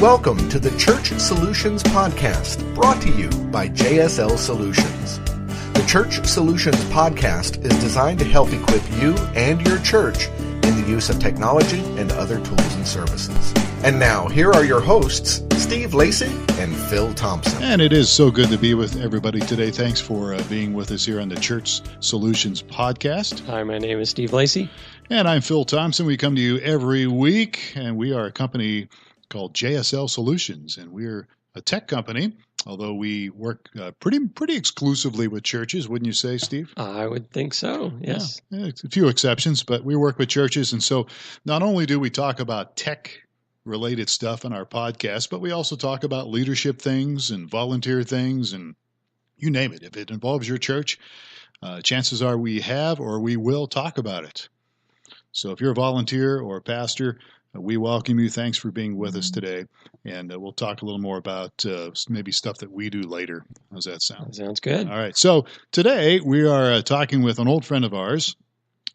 Welcome to the Church Solutions Podcast, brought to you by JSL Solutions. The Church Solutions Podcast is designed to help equip you and your church in the use of technology and other tools and services. And now, here are your hosts, Steve Lacey and Phil Thompson. And it is so good to be with everybody today. Thanks for being with us here on the Church Solutions Podcast. Hi, my name is Steve Lacey. And I'm Phil Thompson. We come to you every week, and we are a company called JSL Solutions, and we're a tech company, although we work pretty exclusively with churches, wouldn't you say, Steve? I would think so, yes. Yeah, a few exceptions, but we work with churches, and so not only do we talk about tech-related stuff on our podcast, but we also talk about leadership things and volunteer things, and you name it. If it involves your church, chances are we have or we will talk about it. So if you're a volunteer or a pastor, we welcome you. Thanks for being with us today. And we'll talk a little more about maybe stuff that we do later. How's that sound? Sounds good. All right. So today we are talking with an old friend of ours.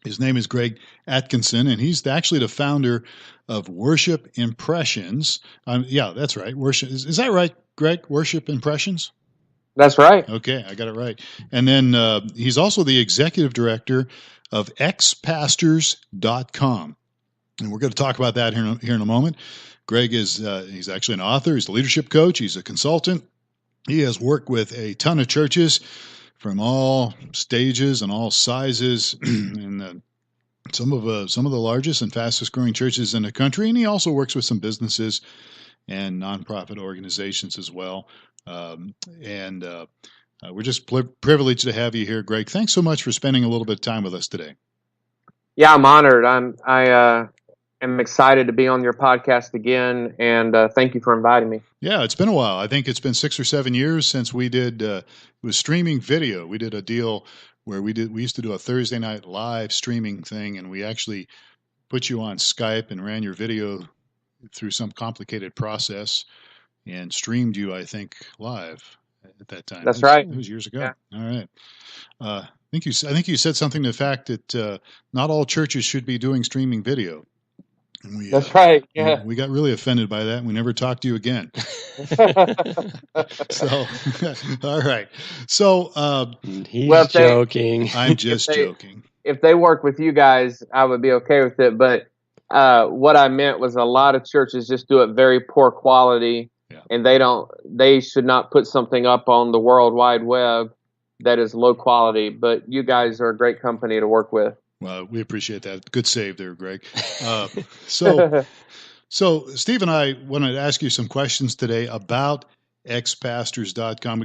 His name is Greg Atkinson, and he's actually the founder of Worship Impressions. Yeah, that's right. Worship is that right, Greg? Worship Impressions? That's right. Okay, I got it right. And then he's also the executive director of ExPastorscom. And we're going to talk about that here in a moment. Greg is he's actually an author. He's a leadership coach. He's a consultant. He has worked with a ton of churches from all stages and all sizes, and some of the largest and fastest growing churches in the country. And he also works with some businesses and nonprofit organizations as well. We're just privileged to have you here, Greg. Thanks so much for spending a little bit of time with us today. Yeah, I'm honored. I am excited to be on your podcast again, and thank you for inviting me. Yeah, it's been a while. I think it's been 6 or 7 years since we did it was streaming video. We did a deal where we used to do a Thursday night live streaming thing, and we actually put you on Skype and ran your video through some complicated process and streamed you, I think, live at that time. That's right. It was years ago. Yeah. All right. I think you said something to the fact that not all churches should be doing streaming video. And That's right. Yeah. We got really offended by that, and we never talked to you again. So, all right. So, he's joking. I'm just joking. If they work with you guys, I would be okay with it. But what I meant was a lot of churches just do it very poor quality, and they should not put something up on the World Wide Web that is low quality. But you guys are a great company to work with. Well, we appreciate that. Good save there, Greg. So Steve and I wanted to ask you some questions today about ExPastors.com.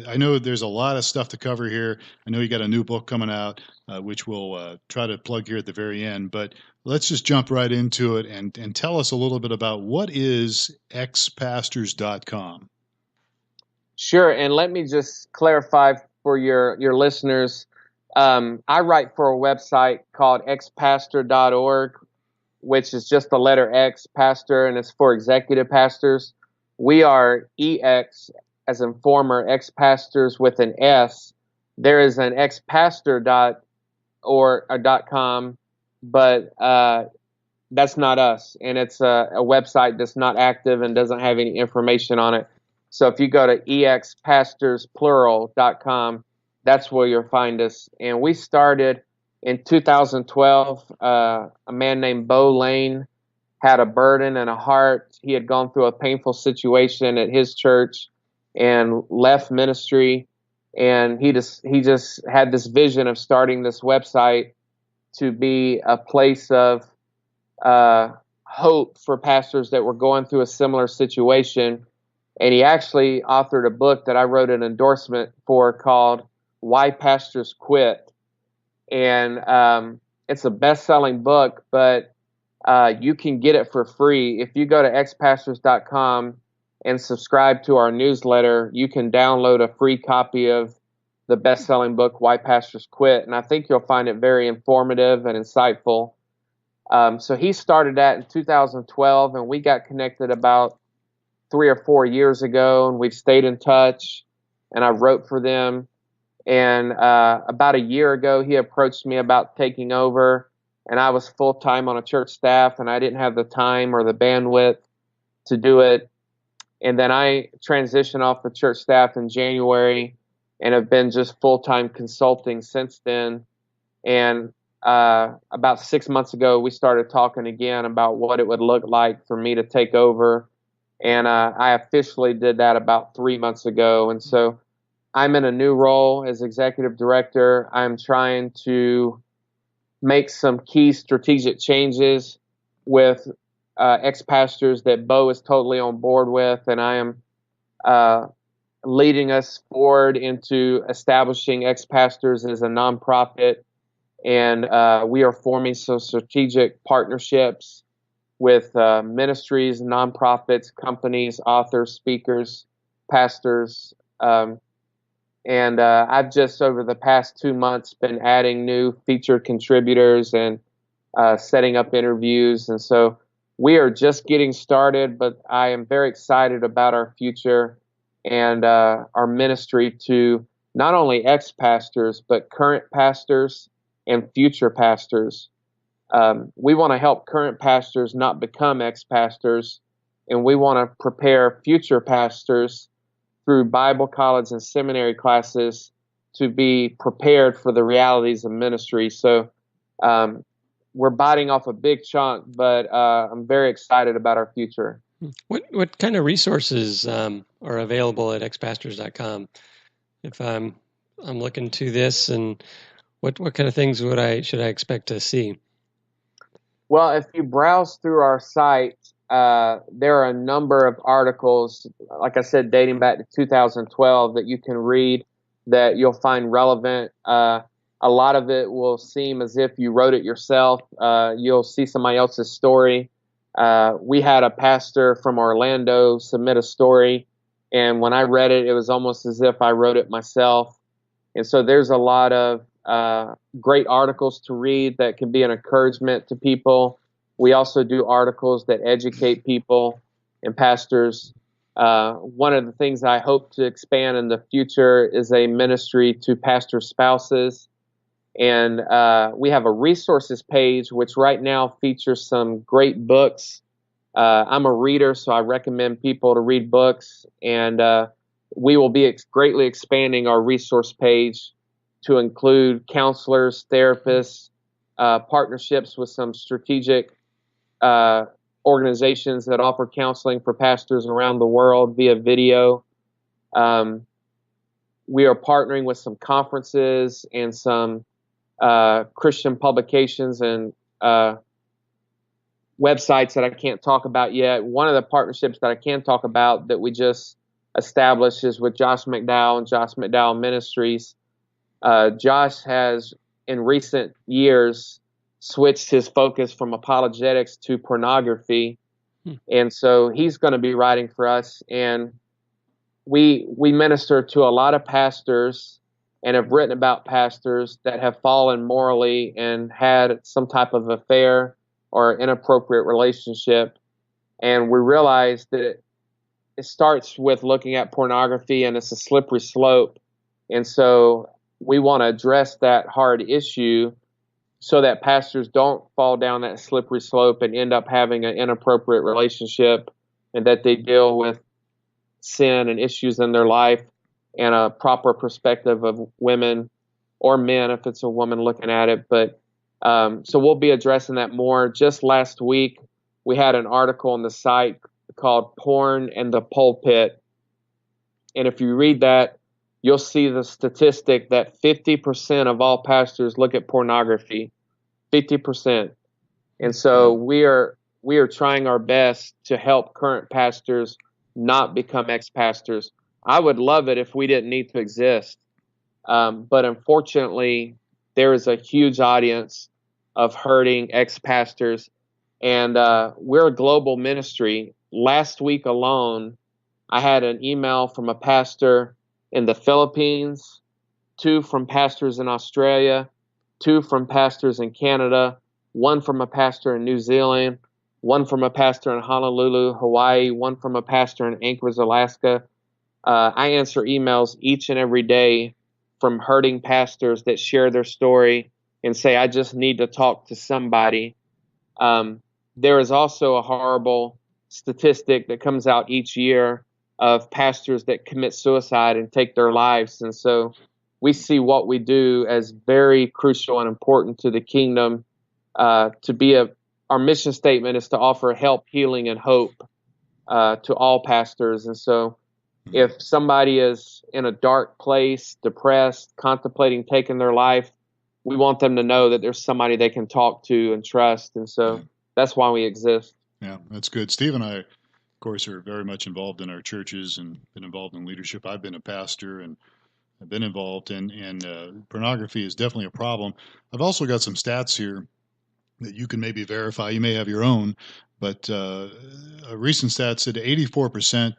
I know there's a lot of stuff to cover here. I know you got a new book coming out, which we'll try to plug here at the very end. But let's just jump right into it and tell us a little bit about what is ExPastors.com. Sure, and let me just clarify for your listeners. I write for a website called ExPastor.org, which is just the letter X, pastor, and it's for executive pastors. We are EX, as in former ex-pastors with an S. There is an ExPastor.com, but that's not us, and it's a website that's not active and doesn't have any information on it. So if you go to ExPastorsplural.com, that's where you'll find us. And we started in 2012. A man named Bo Lane had a burden and a heart. He had gone through a painful situation at his church and left ministry. And he just had this vision of starting this website to be a place of hope for pastors that were going through a similar situation. And he actually authored a book that I wrote an endorsement for called Why Pastors Quit. And it's a best-selling book, but you can get it for free. If you go to expastors.com and subscribe to our newsletter, you can download a free copy of the best-selling book, Why Pastors Quit. And I think you'll find it very informative and insightful. So he started that in 2012, and we got connected about 3 or 4 years ago, and we've stayed in touch, and I wrote for them. And about a year ago, he approached me about taking over, and I was full-time on a church staff, and I didn't have the time or the bandwidth to do it. And then I transitioned off the church staff in January and have been just full-time consulting since then. And about 6 months ago, we started talking again about what it would look like for me to take over. And I officially did that about 3 months ago. And so I'm in a new role as executive director. I'm trying to make some key strategic changes with ex-pastors that Bo is totally on board with. And I am leading us forward into establishing ex-pastors as a nonprofit. And we are forming some strategic partnerships with ministries, nonprofits, companies, authors, speakers, pastors. And I've just, over the past 2 months, been adding new featured contributors and setting up interviews. And so we are just getting started, but I am very excited about our future and our ministry to not only ex-pastors, but current pastors and future pastors. We want to help current pastors not become ex-pastors, and we want to prepare future pastors through Bible college and seminary classes to be prepared for the realities of ministry. So we're biting off a big chunk, but I'm very excited about our future. What kind of resources are available at ExPastors.com? If I'm looking to this, and what kind of things should I expect to see? Well, if you browse through our site, there are a number of articles, like I said, dating back to 2012 that you can read that you'll find relevant. A lot of it will seem as if you wrote it yourself. You'll see somebody else's story. We had a pastor from Orlando submit a story, and when I read it, it was almost as if I wrote it myself. And so there's a lot of great articles to read that can be an encouragement to people. We also do articles that educate people and pastors. One of the things I hope to expand in the future is a ministry to pastor spouses. And we have a resources page, which right now features some great books. I'm a reader, so I recommend people to read books. And we will be greatly expanding our resource page to include counselors, therapists, partnerships with some strategic organizations that offer counseling for pastors around the world via video. We are partnering with some conferences and some Christian publications and websites that I can't talk about yet. One of the partnerships that I can talk about that we just established is with Josh McDowell and Josh McDowell Ministries. Josh has, in recent years, switched his focus from apologetics to pornography. And so he's going to be writing for us. And we minister to a lot of pastors and have written about pastors that have fallen morally and had some type of affair or inappropriate relationship. And we realize that it starts with looking at pornography, and it's a slippery slope. And so we want to address that hard issue so that pastors don't fall down that slippery slope and end up having an inappropriate relationship, and that they deal with sin and issues in their life and a proper perspective of women or men if it's a woman looking at it. But so we'll be addressing that more. Just last week, we had an article on the site called Porn and the Pulpit. And if you read that, you'll see the statistic that 50% of all pastors look at pornography. 50%. And so we are trying our best to help current pastors not become ex-pastors. I would love it if we didn't need to exist. But unfortunately, there is a huge audience of hurting ex-pastors. And we're a global ministry. Last week alone, I had an email from a pastor in the Philippines, 2 from pastors in Australia, 2 from pastors in Canada, 1 from a pastor in New Zealand, 1 from a pastor in Honolulu, Hawaii, 1 from a pastor in Anchorage, Alaska. I answer emails each and every day from hurting pastors that share their story and say, I just need to talk to somebody. There is also a horrible statistic that comes out each year of pastors that commit suicide and take their lives. And so we see what we do as very crucial and important to the kingdom. Our mission statement is to offer help, healing, and hope to all pastors. And so if somebody is in a dark place, depressed, contemplating taking their life, we want them to know that there's somebody they can talk to and trust. And so that's why we exist. Yeah, that's good. Steve and I, of course, are very much involved in our churches and been involved in leadership. I've been a pastor and I've been involved in pornography is definitely a problem. I've also got some stats here that you can maybe verify. You may have your own, but a recent stat said 84%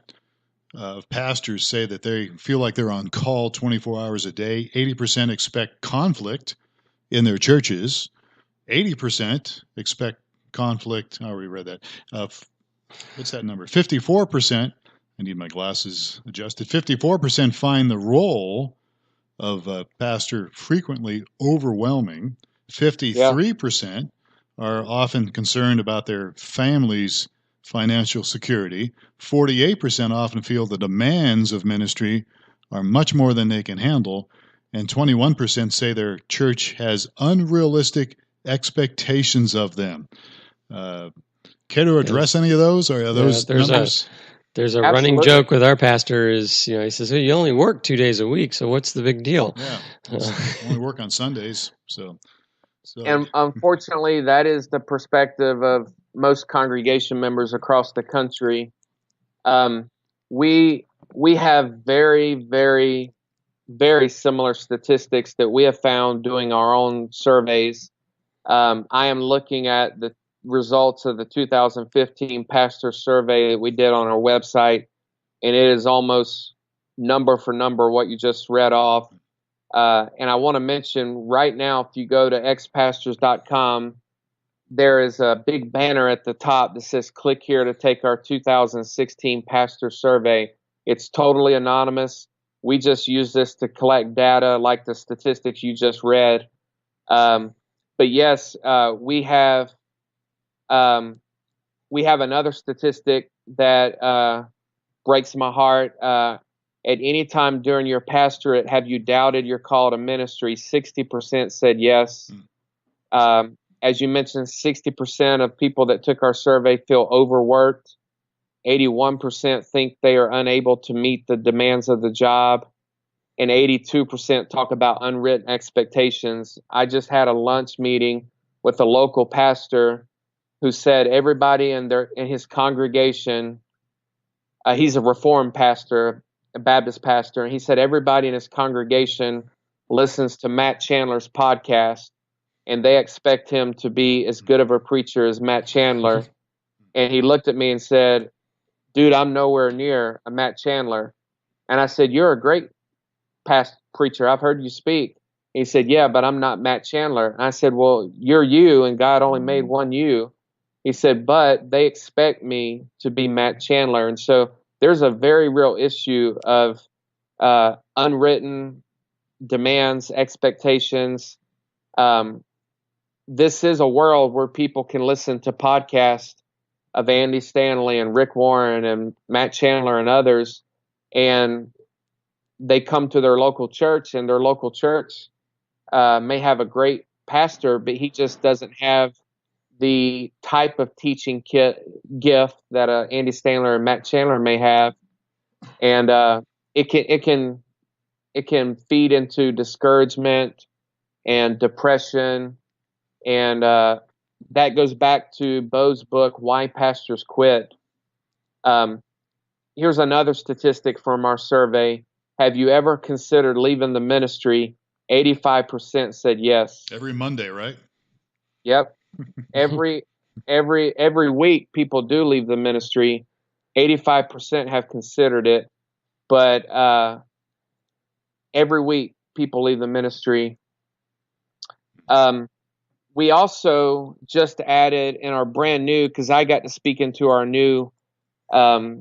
of pastors say that they feel like they're on call 24 hours a day. 80% expect conflict in their churches. 80% expect conflict. I already read that. What's that number? 54%. I need my glasses adjusted. 54% find the role of a pastor frequently overwhelming. 53% are often concerned about their family's financial security. 48% often feel the demands of ministry are much more than they can handle. And 21% say their church has unrealistic expectations of them. Care to address any of those, or are those numbers? There's a running joke with our pastor is, he says, hey, you only work 2 days a week, so what's the big deal? Yeah, only work on Sundays. So. And unfortunately, that is the perspective of most congregation members across the country. We have very, very, very similar statistics that we have found doing our own surveys. I am looking at the results of the 2015 pastor survey that we did on our website, and it is almost number for number what you just read off. And I want to mention right now, if you go to ExPastorscom, there is a big banner at the top that says click here to take our 2016 pastor survey. It's totally anonymous. We just use this to collect data like the statistics you just read. But yes, we have another statistic that breaks my heart. At any time during your pastorate, have you doubted your call to ministry? 60% said yes. As you mentioned, 60% of people that took our survey feel overworked. 81% think they are unable to meet the demands of the job. And 82% talk about unwritten expectations. I just had a lunch meeting with a local pastor who said everybody in his congregation, he's a Reformed pastor, a Baptist pastor, and he said everybody in his congregation listens to Matt Chandler's podcast, and they expect him to be as good of a preacher as Matt Chandler. And he looked at me and said, dude, I'm nowhere near a Matt Chandler. And I said, you're a great past preacher. I've heard you speak. And he said, yeah, but I'm not Matt Chandler. And I said, well, you're you, and God only made one you. He said, but they expect me to be Matt Chandler. And so there's a very real issue of unwritten demands, expectations. This is a world where people can listen to podcasts of Andy Stanley and Rick Warren and Matt Chandler and others, and they come to their local church, and their local church may have a great pastor, but he just doesn't have the type of teaching gift that Andy Stanley and Matt Chandler may have, and it can feed into discouragement and depression, and that goes back to Bo's book, Why Pastors Quit. Here's another statistic from our survey. Have you ever considered leaving the ministry? 85% said yes. Every Monday, right? Yep. Every week people do leave the ministry. 85% have considered it, but every week people leave the ministry. We also just added in our brand new, because I got to speak into our new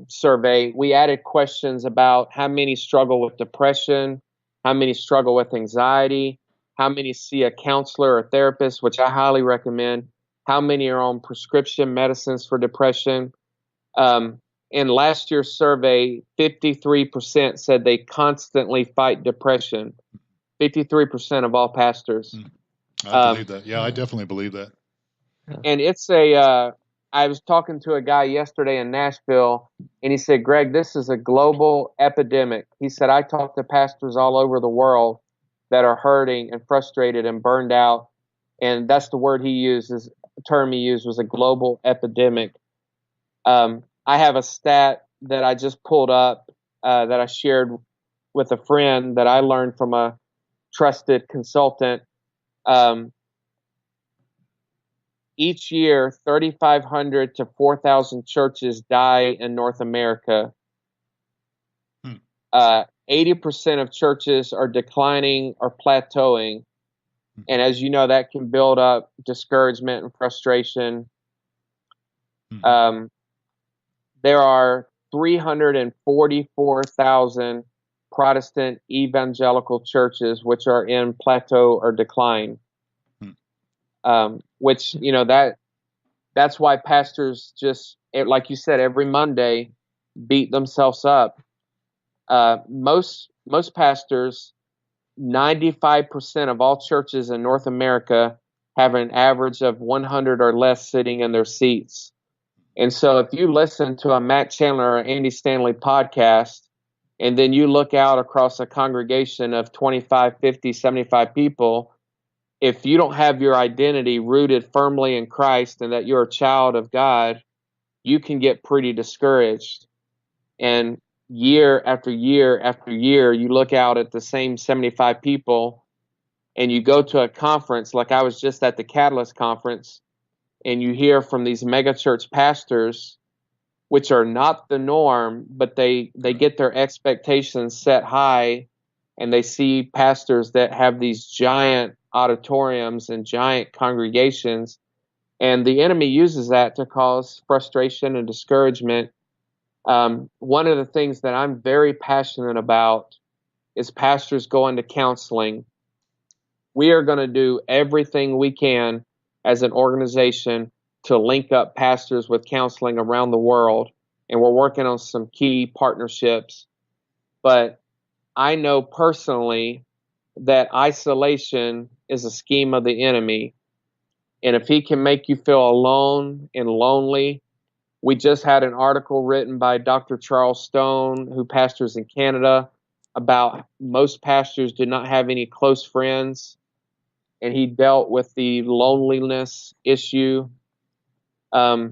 survey, we added questions about how many struggle with depression, how many struggle with anxiety, how many see a counselor or therapist, which I highly recommend, how many are on prescription medicines for depression. And in last year's survey, 53% said they constantly fight depression. 53% of all pastors. I believe that. Yeah, I definitely believe that. And it's I was talking to a guy yesterday in Nashville, and he said, Greg, this is a global epidemic. He said, I talk to pastors all over the world that are hurting and frustrated and burned out. And that's the word he used, the term he used was a global epidemic. I have a stat that I just pulled up that I shared with a friend that I learned from a trusted consultant. Each year, 3,500 to 4,000 churches die in North America. 80% of churches are declining or plateauing. And as you know, that can build up discouragement and frustration. There are 344,000 Protestant evangelical churches which are in plateau or decline. Which, that's why pastors just, like you said, every Monday beat themselves up. Most pastors, 95% of all churches in North America have an average of 100 or less sitting in their seats. And so if you listen to a Matt Chandler or Andy Stanley podcast, and then you look out across a congregation of 25, 50, 75 people, if you don't have your identity rooted firmly in Christ and that you're a child of God, you can get pretty discouraged. And year after year after year, you look out at the same 75 people and you go to a conference, like I was just at the Catalyst conference, and you hear from these megachurch pastors, which are not the norm, but they get their expectations set high, and they see pastors that have these giant auditoriums and giant congregations, and the enemy uses that to cause frustration and discouragement. One of the things that I'm very passionate about is pastors going to counseling. We are going to do everything we can as an organization to link up pastors with counseling around the world, and we're working on some key partnerships. But I know personally that isolation is a scheme of the enemy. And if he can make you feel alone and lonely, we just had an article written by Dr. Charles Stone, who pastors in Canada, about most pastors do not have any close friends. And he dealt with the loneliness issue. If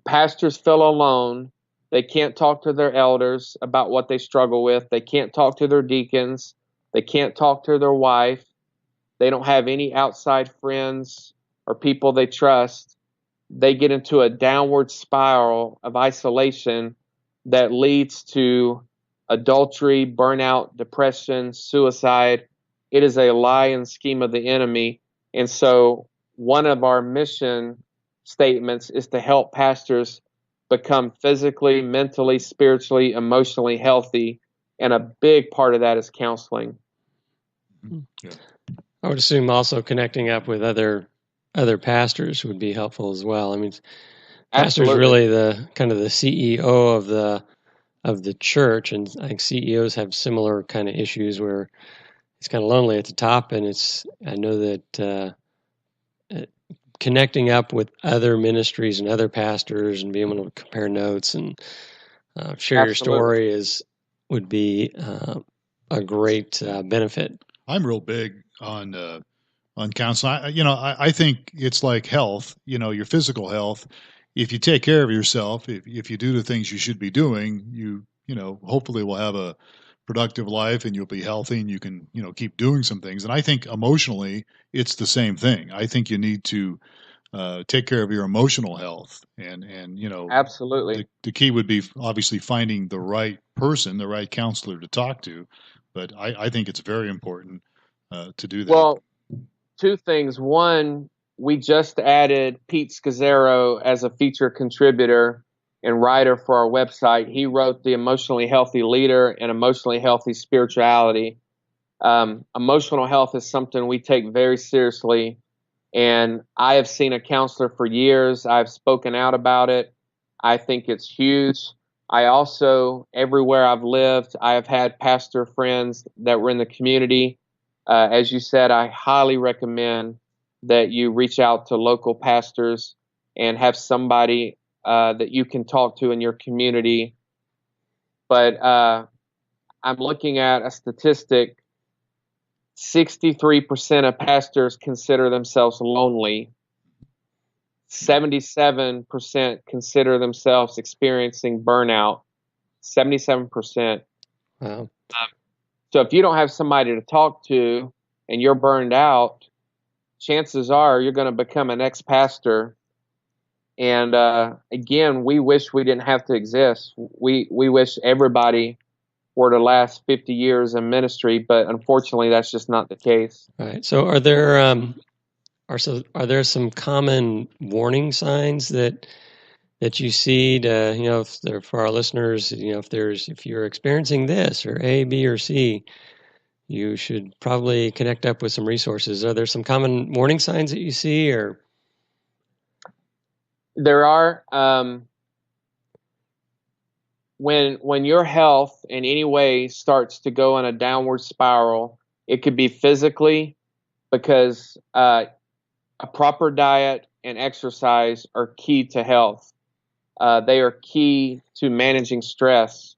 pastors feel alone, they can't talk to their elders about what they struggle with. They can't talk to their deacons. They can't talk to their wife. They don't have any outside friends or people they trust. They get into a downward spiral of isolation that leads to adultery, burnout, depression, suicide. It is a lie and scheme of the enemy. And so one of our mission statements is to help pastors become physically, mentally, spiritually, emotionally healthy. And a big part of that is counseling. Yeah. I would assume also connecting up with other pastors would be helpful as well. I mean, pastors really the kind of the CEO of the church, and I think CEOs have similar kind of issues where it's kind of lonely at the top, and I know that connecting up with other ministries and other pastors and being able to compare notes and share your story would be a great benefit. I'm real big on counseling. I think it's like health. Your physical health. If you take care of yourself, if you do the things you should be doing, you hopefully will have a productive life and you'll be healthy and you can keep doing some things. And I think emotionally, it's the same thing. I think you need to take care of your emotional health, and absolutely the key would be obviously finding the right person, the right counselor to talk to. But I think it's very important to do that. Well, two things. One, we just added Pete Scazzaro as a feature contributor and writer for our website. He wrote The Emotionally Healthy Leader and Emotionally Healthy Spirituality. Emotional health is something we take very seriously, and I have seen a counselor for years. I've spoken out about it. I think it's huge. I also, everywhere I've lived, I have had pastor friends that were in the community. As you said, I highly recommend that you reach out to local pastors and have somebody that you can talk to in your community. But I'm looking at a statistic. 63% of pastors consider themselves lonely. 77% consider themselves experiencing burnout. 77%. Wow. So if you don't have somebody to talk to and you're burned out, chances are you're going to become an ex-pastor. And again, we wish we didn't have to exist. We wish everybody were to last 50 years in ministry, but unfortunately, that's just not the case. Right. So are there some common warning signs that you see to, for our listeners, if you're experiencing this or A, B, or C, you should probably connect up with some resources. Are there some common warning signs that you see, or? There are. When your health in any way starts to go in a downward spiral, it could be physically, because a proper diet and exercise are key to health. They are key to managing stress.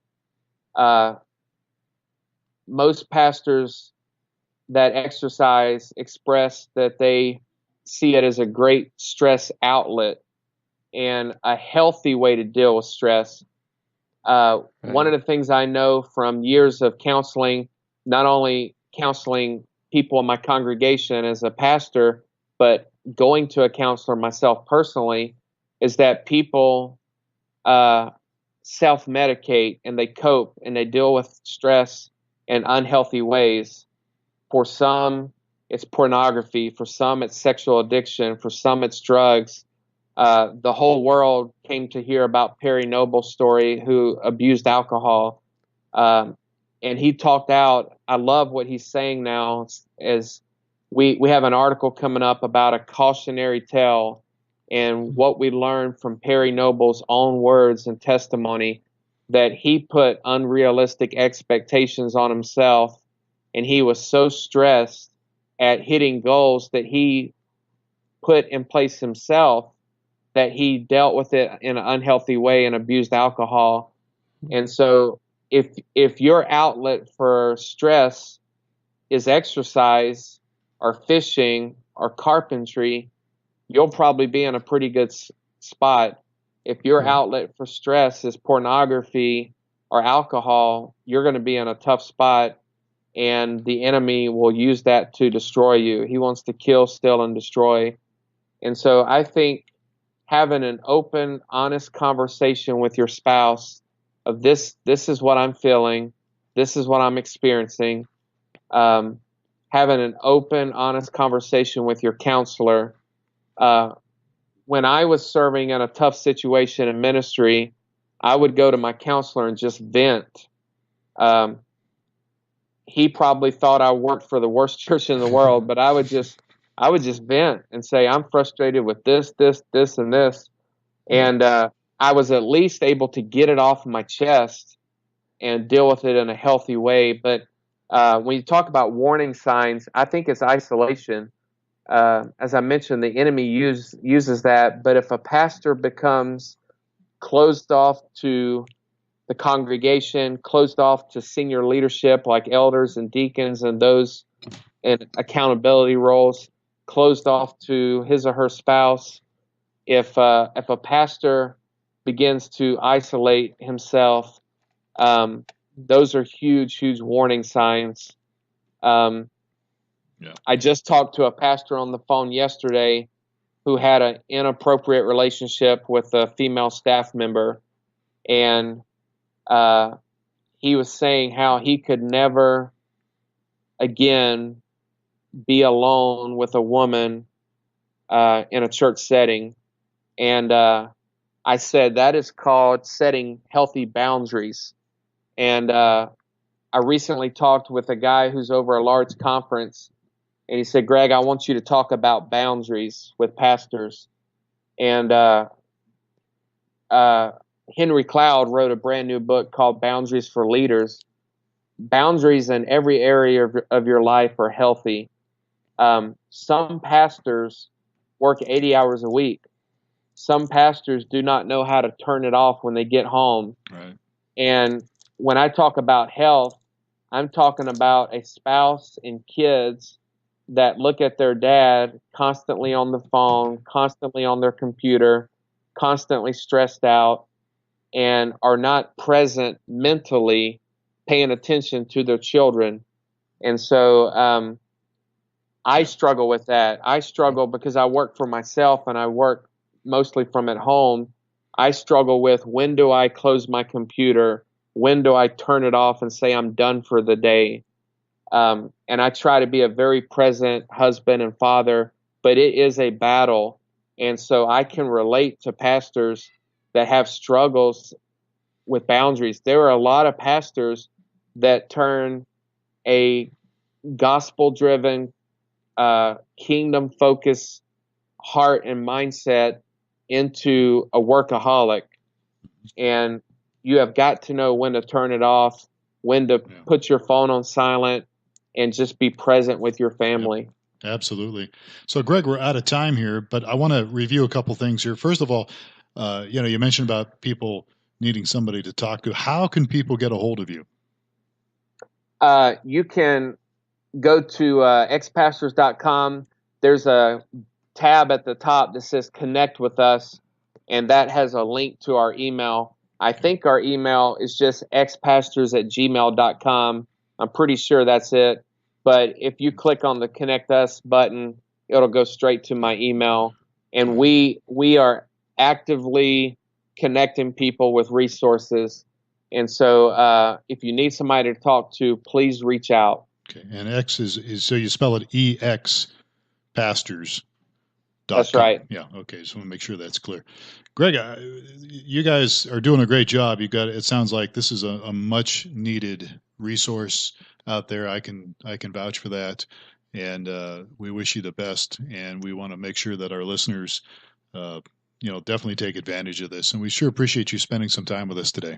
Most pastors that exercise express that they see it as a great stress outlet and a healthy way to deal with stress. One of the things I know from years of counseling, not only counseling people in my congregation as a pastor, but going to a counselor myself personally, is that people self-medicate and they cope and they deal with stress in unhealthy ways. For some, it's pornography. For some, it's sexual addiction. For some, it's drugs. The whole world came to hear about Perry Noble's story, who abused alcohol. And he talked out. I love what he's saying now, as we have an article coming up about a cautionary tale and what we learned from Perry Noble's own words and testimony, that he put unrealistic expectations on himself, and he was so stressed at hitting goals that he put in place himself that he dealt with it in an unhealthy way and abused alcohol. And so if your outlet for stress is exercise or fishing or carpentry, you'll probably be in a pretty good spot. If your outlet for stress is pornography or alcohol, you're going to be in a tough spot, and the enemy will use that to destroy you. He wants to kill, steal, and destroy. And so I think having an open, honest conversation with your spouse of this is what I'm feeling, this is what I'm experiencing. Having an open, honest conversation with your counselor. When I was serving in a tough situation in ministry, I would go to my counselor and just vent. He probably thought I worked for the worst church in the world, but I would just vent and say, I'm frustrated with this, and this. And I was at least able to get it off my chest and deal with it in a healthy way. But when you talk about warning signs, I think it's isolation. As I mentioned, the enemy uses that. But if a pastor becomes closed off to the congregation, closed off to senior leadership like elders and deacons and those in accountability roles, closed off to his or her spouse, if a pastor begins to isolate himself, those are huge warning signs. I just talked to a pastor on the phone yesterday who had an inappropriate relationship with a female staff member, and he was saying how he could never again be alone with a woman in a church setting. And I said, that is called setting healthy boundaries. And I recently talked with a guy who's over a large conference, and he said, Greg, I want you to talk about boundaries with pastors. And Henry Cloud wrote a brand new book called Boundaries for Leaders. Boundaries in every area of your life are healthy. Some pastors work 80 hours a week. Some pastors do not know how to turn it off when they get home. Right. And when I talk about health, I'm talking about a spouse and kids that look at their dad constantly on the phone, constantly on their computer, constantly stressed out, and are not present mentally, paying attention to their children. And so I struggle with that. I struggle because I work for myself and I work mostly from at home. I struggle with, when do I close my computer? When do I turn it off and say I'm done for the day? And I try to be a very present husband and father, but it is a battle. And so I can relate to pastors that have struggles with boundaries. There are a lot of pastors that turn a gospel-driven, kingdom-focused heart and mindset into a workaholic. And you have got to know when to turn it off, when to put your phone on silent, and just be present with your family. Yep. Absolutely. So, Greg, we're out of time here, but I want to review a couple things here. First of all, you mentioned about people needing somebody to talk to. How can people get a hold of you? You can go to ExPastorscom. There's a tab at the top that says Connect with Us, and that has a link to our email. I think our email is just expastors@gmail.com. I'm pretty sure that's it. But if you click on the Connect Us button, it'll go straight to my email. And we are actively connecting people with resources. And so if you need somebody to talk to, please reach out. Okay. And X is so you spell it EXPastors.com. That's right. Yeah. Okay. So I want to make sure that's clear. Greg, you guys are doing a great job. It sounds like this is a much needed resource out there. I can vouch for that. And we wish you the best. And we want to make sure that our listeners, definitely take advantage of this. And we sure appreciate you spending some time with us today.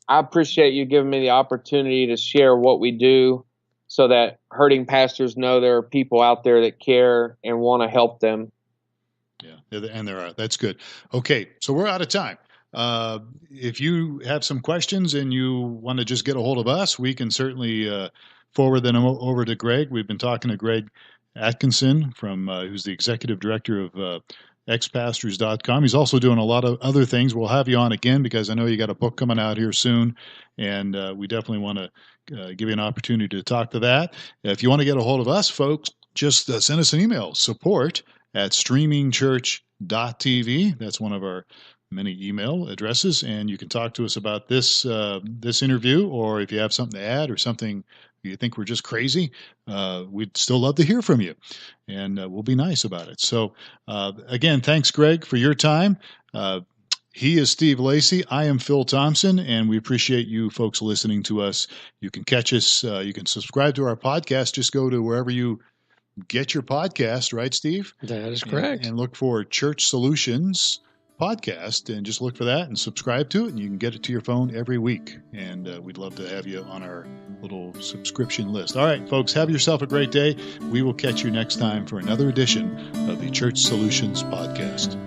I appreciate you giving me the opportunity to share what we do, so that hurting pastors know there are people out there that care and want to help them. Yeah, and there are. That's good. Okay, so we're out of time. If you have some questions and you want to just get a hold of us, we can certainly forward them over to Greg. We've been talking to Greg Atkinson who's the executive director of ExPastors.com. He's also doing a lot of other things. We'll have you on again because I know you got a book coming out here soon, and we definitely want to give you an opportunity to talk to that. If you want to get a hold of us, folks, just send us an email, support@StreamingChurch.tv. That's one of our many email addresses, and you can talk to us about this interview, or if you have something to add or something you think we're just crazy, we'd still love to hear from you, and we'll be nice about it. So again, thanks, Greg, for your time. He is Steve Lacey. I am Phil Thompson, and we appreciate you folks listening to us. You can catch us. You can subscribe to our podcast. Just go to wherever you get your podcast, right, Steve? That is correct. And look for Church Solutions Podcast, and just look for that and subscribe to it, and you can get it to your phone every week. And we'd love to have you on our little subscription list. All right, folks, have yourself a great day. We will catch you next time for another edition of the Church Solutions Podcast.